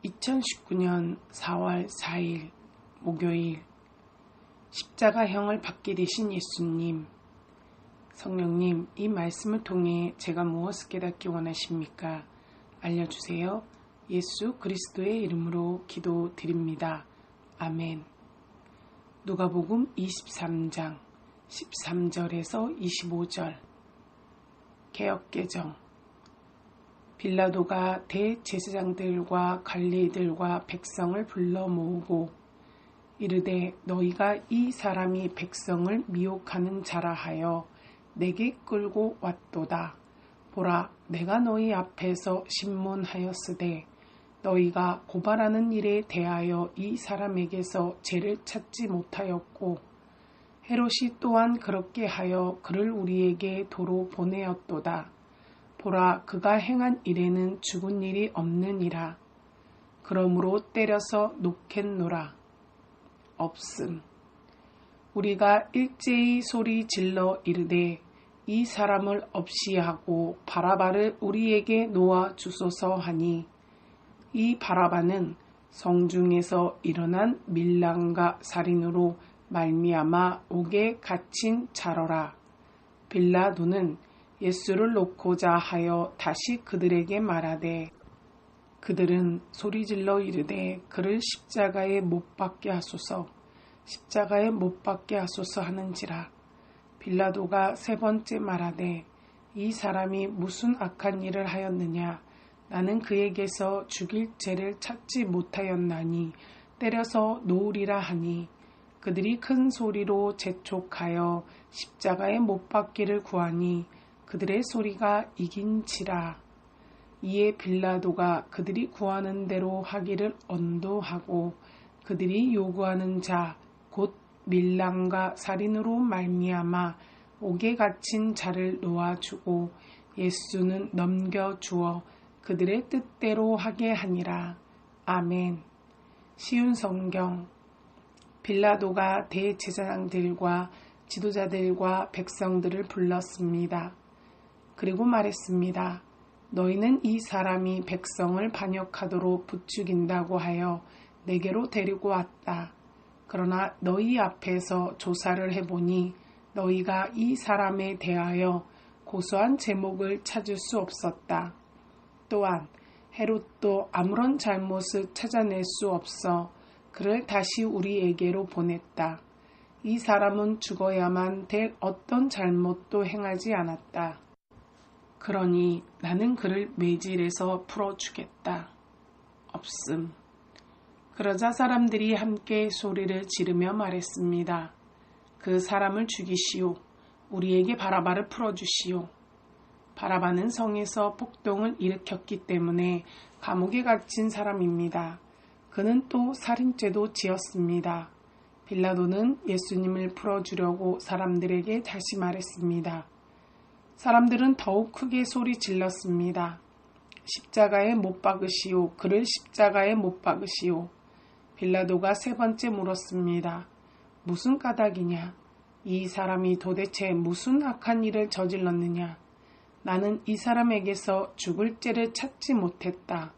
2019년 4월 4일 목요일 십자가형을 받게 되신 예수님, 성령님, 이 말씀을 통해 제가 무엇을 깨닫기 원하십니까? 알려주세요. 예수 그리스도의 이름으로 기도드립니다. 아멘. 누가복음 23장 13절에서 25절 개역개정. 빌라도가 대제사장들과 관리들과 백성을 불러 모으고 이르되 너희가 이 사람이 백성을 미혹하는 자라 하여 내게 끌고 왔도다. 보라, 내가 너희 앞에서 신문하였으되 너희가 고발하는 일에 대하여 이 사람에게서 죄를 찾지 못하였고 헤롯이 또한 그렇게 하여 그를 우리에게 도로 보내었도다. 보라, 그가 행한 일에는 죽은 일이 없느니라. 그러므로 때려서 놓겠노라. 없음. 우리가 일제히 소리 질러 이르되 이 사람을 없이 하고 바라바를 우리에게 놓아 주소서 하니 이 바라바는 성중에서 일어난 밀랑과 살인으로 말미암아 옥에 갇힌 자로라. 빌라도는 예수를 놓고자 하여 다시 그들에게 말하되 그들은 소리질러 이르되 그를 십자가에 못 박게 하소서, 십자가에 못 박게 하소서 하는지라. 빌라도가 세 번째 말하되 이 사람이 무슨 악한 일을 하였느냐? 나는 그에게서 죽일 죄를 찾지 못하였나니 때려서 놓으리라 하니 그들이 큰 소리로 재촉하여 십자가에 못 박기를 구하니 그들의 소리가 이긴지라. 이에 빌라도가 그들이 구하는 대로 하기를 언도하고 그들이 요구하는 자 곧 밀랑과 살인으로 말미암아 옥에 갇힌 자를 놓아주고 예수는 넘겨주어 그들의 뜻대로 하게 하니라. 아멘. 쉬운 성경. 빌라도가 대제사장들과 지도자들과 백성들을 불렀습니다. 그리고 말했습니다. 너희는 이 사람이 백성을 반역하도록 부추긴다고 하여 내게로 데리고 왔다. 그러나 너희 앞에서 조사를 해보니 너희가 이 사람에 대하여 고소한 제목을 찾을 수 없었다. 또한 헤롯도 아무런 잘못을 찾아낼 수 없어 그를 다시 우리에게로 보냈다. 이 사람은 죽어야만 될 어떤 잘못도 행하지 않았다. 그러니 나는 그를 매질해서 풀어주겠다. 없음. 그러자 사람들이 함께 소리를 지르며 말했습니다. 그 사람을 죽이시오. 우리에게 바라바를 풀어주시오. 바라바는 성에서 폭동을 일으켰기 때문에 감옥에 갇힌 사람입니다. 그는 또 살인죄도 지었습니다. 빌라도는 예수님을 풀어주려고 사람들에게 다시 말했습니다. 사람들은 더욱 크게 소리 질렀습니다. 십자가에 못 박으시오. 그를 십자가에 못 박으시오. 빌라도가 세 번째 물었습니다. 무슨 까닭이냐? 이 사람이 도대체 무슨 악한 일을 저질렀느냐? 나는 이 사람에게서 죽을 죄를 찾지 못했다.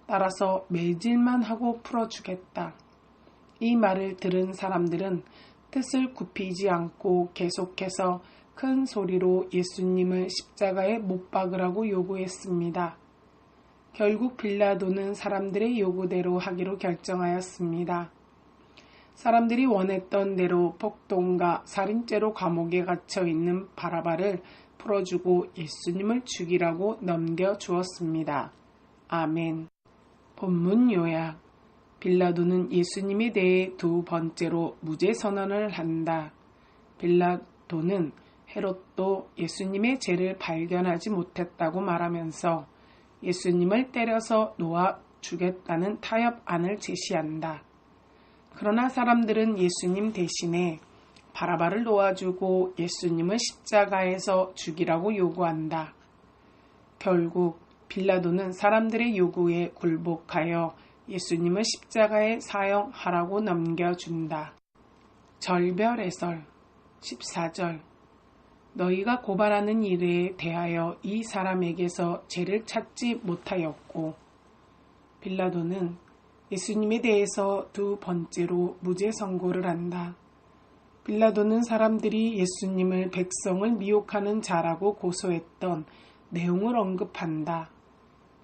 따라서 매질만 하고 풀어주겠다. 이 말을 들은 사람들은 뜻을 굽히지 않고 계속해서 큰 소리로 예수님을 십자가에 못 박으라고 요구했습니다. 결국 빌라도는 사람들의 요구대로 하기로 결정하였습니다. 사람들이 원했던 대로 폭동과 살인죄로 감옥에 갇혀 있는 바라바를 풀어주고 예수님을 죽이라고 넘겨주었습니다. 아멘. 본문 요약. 빌라도는 예수님에 대해 두 번째로 무죄 선언을 한다. 빌라도는 헤롯도 예수님의 죄를 발견하지 못했다고 말하면서 예수님을 때려서 놓아 주겠다는 타협안을 제시한다. 그러나 사람들은 예수님 대신에 바라바를 놓아주고 예수님을 십자가에서 죽이라고 요구한다. 결국 빌라도는 사람들의 요구에 굴복하여 예수님을 십자가에 사형하라고 넘겨준다. 절별해설 14절. 너희가 고발하는 일에 대하여 이 사람에게서 죄를 찾지 못하였고 빌라도는 예수님에 대해서 두 번째로 무죄 선고를 한다. 빌라도는 사람들이 예수님을 백성을 미혹하는 자라고 고소했던 내용을 언급한다.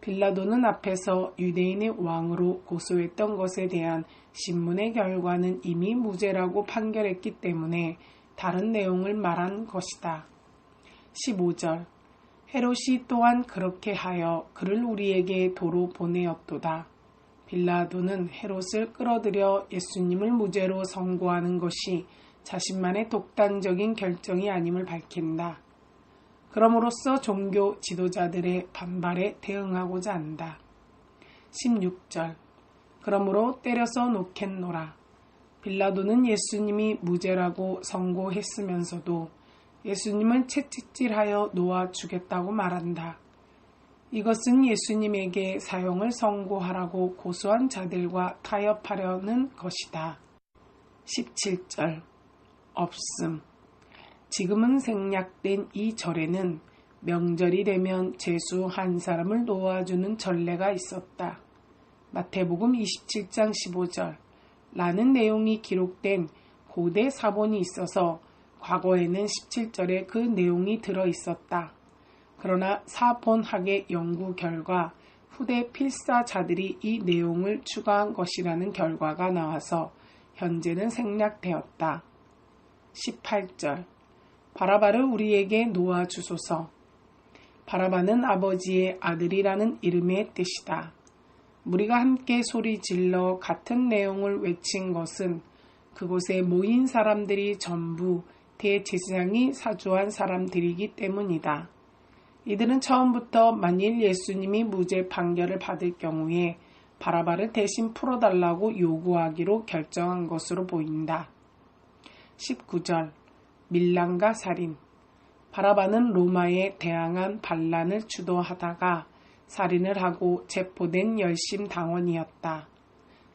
빌라도는 앞에서 유대인의 왕으로 고소했던 것에 대한 신문의 결과는 이미 무죄라고 판결했기 때문에 다른 내용을 말한 것이다. 15절 헤롯이 또한 그렇게 하여 그를 우리에게 도로 보내었도다. 빌라도는 헤롯을 끌어들여 예수님을 무죄로 선고하는 것이 자신만의 독단적인 결정이 아님을 밝힌다. 그럼으로써 종교 지도자들의 반발에 대응하고자 한다. 16절 그러므로 때려서 놓겠노라. 빌라도는 예수님이 무죄라고 선고했으면서도 예수님을 채찍질하여 놓아 주겠다고 말한다. 이것은 예수님에게 사형을 선고하라고 고소한 자들과 타협하려는 것이다. 17절 없음 지금은 생략된 이 절에는 명절이 되면 제수 한 사람을 놓아주는 전례가 있었다. 마태복음 27장 15절 라는 내용이 기록된 고대 사본이 있어서 과거에는 17절에 그 내용이 들어있었다. 그러나 사본학의 연구 결과 후대 필사자들이 이 내용을 추가한 것이라는 결과가 나와서 현재는 생략되었다. 18절 바라바를 우리에게 놓아주소서. 바라바는 아버지의 아들이라는 이름의 뜻이다. 무리가 함께 소리질러 같은 내용을 외친 것은 그곳에 모인 사람들이 전부 대제사장이 사주한 사람들이기 때문이다. 이들은 처음부터 만일 예수님이 무죄 판결을 받을 경우에 바라바를 대신 풀어달라고 요구하기로 결정한 것으로 보인다. 19절 밀란과 살인 바라바는 로마에 대항한 반란을 주도하다가 살인을 하고 체포된 열심 당원이었다.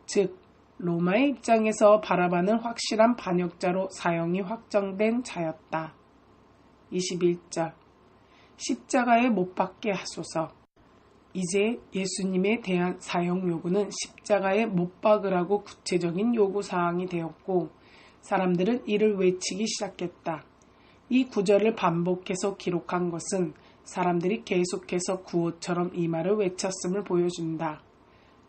즉 로마의 입장에서 바라바는 확실한 반역자로 사형이 확정된 자였다. 21절 십자가에 못 박게 하소서. 이제 예수님에 대한 사형 요구는 십자가에 못 박으라고 구체적인 요구사항이 되었고 사람들은 이를 외치기 시작했다. 이 구절을 반복해서 기록한 것은 사람들이 계속해서 구호처럼 이 말을 외쳤음을 보여준다.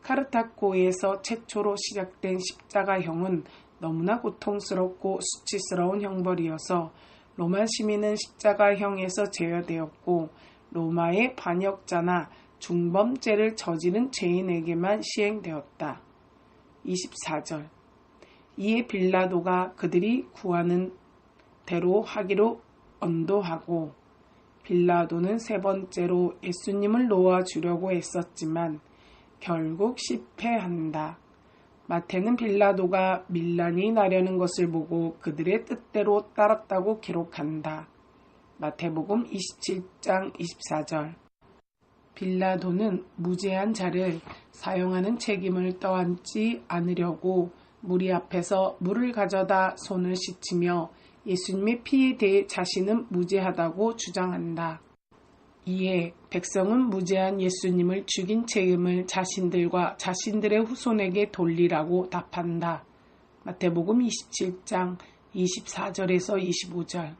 카르타고에서 최초로 시작된 십자가형은 너무나 고통스럽고 수치스러운 형벌이어서 로마 시민은 십자가형에서 제외되었고 로마의 반역자나 중범죄를 저지른 죄인에게만 시행되었다. 24절 이에 빌라도가 그들이 구하는 대로 하기로 언도하고 빌라도는 세 번째로 예수님을 놓아주려고 했었지만 결국 실패한다. 마태는 빌라도가 밀란이 나려는 것을 보고 그들의 뜻대로 따랐다고 기록한다. 마태복음 27장 24절 빌라도는 무죄한 자를 사형하는 책임을 떠안지 않으려고 무리 앞에서 물을 가져다 손을 씻으며 예수님의 피에 대해 자신은 무죄하다고 주장한다. 이에 백성은 무죄한 예수님을 죽인 책임을 자신들과 자신들의 후손에게 돌리라고 답한다. 마태복음 27장 24절에서 25절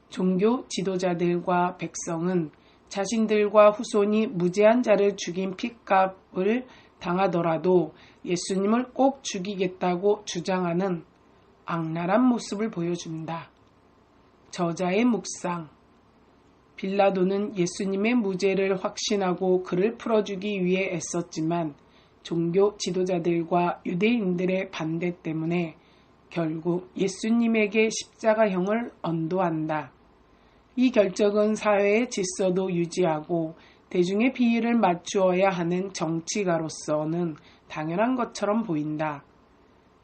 종교 지도자들과 백성은 자신들과 후손이 무죄한 자를 죽인 핏값을 당하더라도 예수님을 꼭 죽이겠다고 주장하는 악랄한 모습을 보여준다. 저자의 묵상 빌라도는 예수님의 무죄를 확신하고 그를 풀어주기 위해 애썼지만 종교 지도자들과 유대인들의 반대 때문에 결국 예수님에게 십자가형을 언도한다. 이 결정은 사회의 질서도 유지하고 대중의 비위를 맞추어야 하는 정치가로서는 당연한 것처럼 보인다.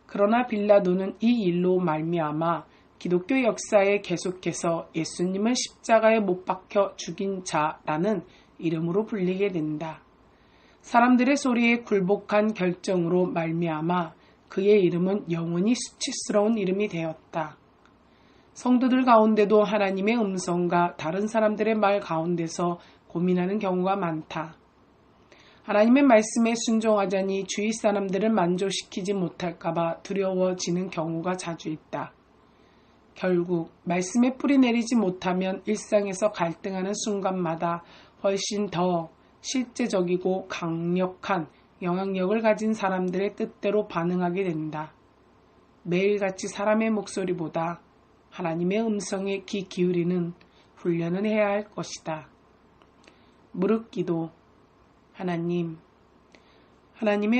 그러나 빌라도는 이 일로 말미암아 기독교 역사에 계속해서 예수님을 십자가에 못 박혀 죽인 자라는 이름으로 불리게 된다. 사람들의 소리에 굴복한 결정으로 말미암아 그의 이름은 영원히 수치스러운 이름이 되었다. 성도들 가운데도 하나님의 음성과 다른 사람들의 말 가운데서 고민하는 경우가 많다. 하나님의 말씀에 순종하자니 주위 사람들을 만족시키지 못할까봐 두려워지는 경우가 자주 있다. 결국 말씀에 뿌리 내리지 못하면 일상에서 갈등하는 순간마다 훨씬 더 실제적이고 강력한 영향력을 가진 사람들의 뜻대로 반응하게 된다. 매일같이 사람의 목소리보다 하나님의 음성에 귀 기울이는 훈련을 해야 할 것이다. 무릎 기도. 하나님의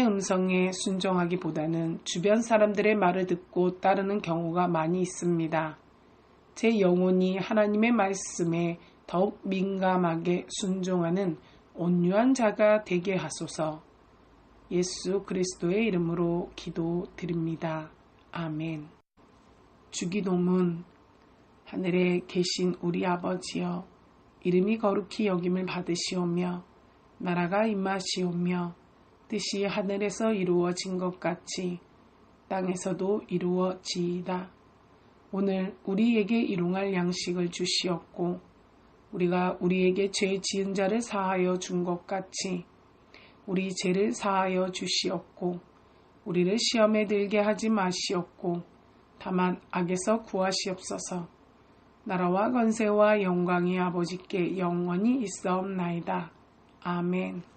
음성에 순종하기보다는 주변 사람들의 말을 듣고 따르는 경우가 많이 있습니다. 제 영혼이 하나님의 말씀에 더욱 민감하게 순종하는 온유한 자가 되게 하소서. 예수 그리스도의 이름으로 기도드립니다. 아멘. 주기도문. 하늘에 계신 우리 아버지여, 이름이 거룩히 여김을 받으시오며 나라가 임하시오며 뜻이 하늘에서 이루어진 것 같이 땅에서도 이루어지이다. 오늘 우리에게 일용할 양식을 주시옵고 우리가 우리에게 죄 지은 자를 사하여 준 것 같이 우리 죄를 사하여 주시옵고 우리를 시험에 들게 하지 마시옵고 다만 악에서 구하시옵소서. 나라와 권세와 영광이 아버지께 영원히 있사옵나이다. 아멘.